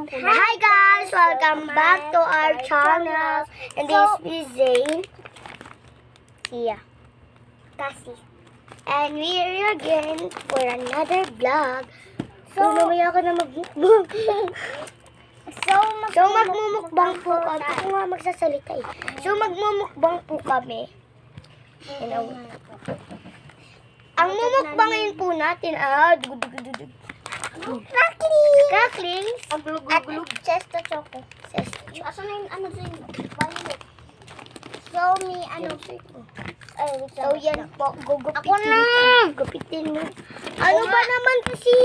Hi guys! Welcome back to our channel. And this is Zane. Tia. Cassie. And we are here again for another vlog. So, namaya ako na magmukbang. So, magmumukbang po kami. Ako nga magsasalita eh. So, magmumukbang po kami. Ang mumukbangin po natin, cracklings at Chesto Choco. Asan na yung ano dyan? Violet. Show me ano. So, yan po. Gugupitin. Ako na! Gugupitin mo. Ano ba naman kasi?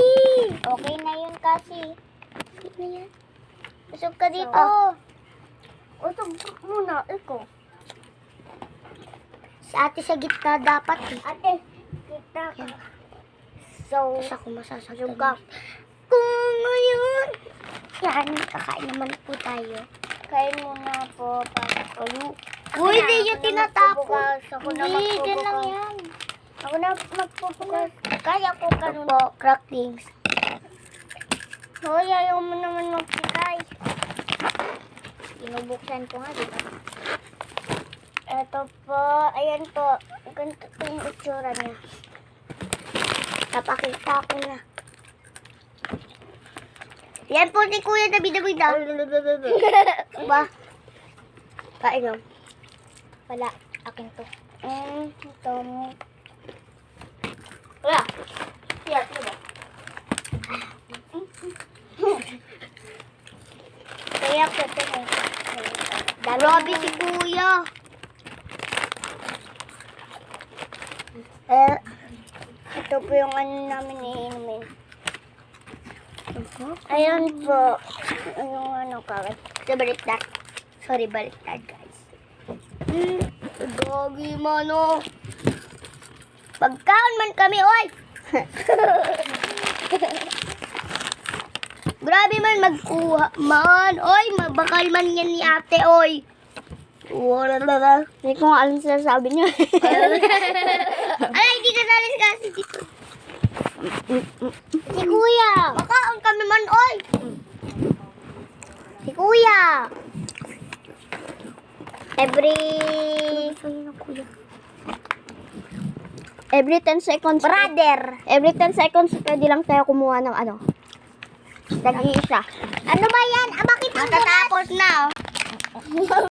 Okay na yun kasi. Ano na yan? Usog ka dito. Usog muna. Ikaw. Sa ate sa gitna dapat eh. Ate, kita ka. Yan. So, Tapos ako masasagdan. Kung ngayon. Yan, kakain naman po tayo. kain muna po. Para kayo. Uy, di yung tinatapon. Ako na Hindi, dyan lang magpubukas. yan. Ako na magpupukas. Kaya ko Ito kanun. po, cracklings. Hoy, ayaw mo naman magpikay. Inubuksan ko nga, diba? Ito po, ayan po. Ganito po yung itsura niya. Napakita ko na. Yan po si Kuya David daw. Ba? Kain lang. Wala, akin to. Ito mo. Wala. Yan, diba? Kaya ko ito mo. Grabe si Kuya. Ito po yung ano namin iinumin. Ayan po. Yung ano kawat. So, baliktad. Sorry, baliktad, guys. Doggy, mano. Pagkaon man kami, oy! Grabe man magkuha, man. Oy, mabakal man yan ni ate, oy. Wala. Hindi ko nga alam sinasabi niya. Ay, di ka nalis kasi dito. Si Kuya! Makaon kami man, oy. Si Kuya. Every 10 seconds. Brother. Every 10 seconds, pwede lang tayo kumuha ng ano. Tag-iisa. Ano ba yan? Bakit ang matatapos na, oh?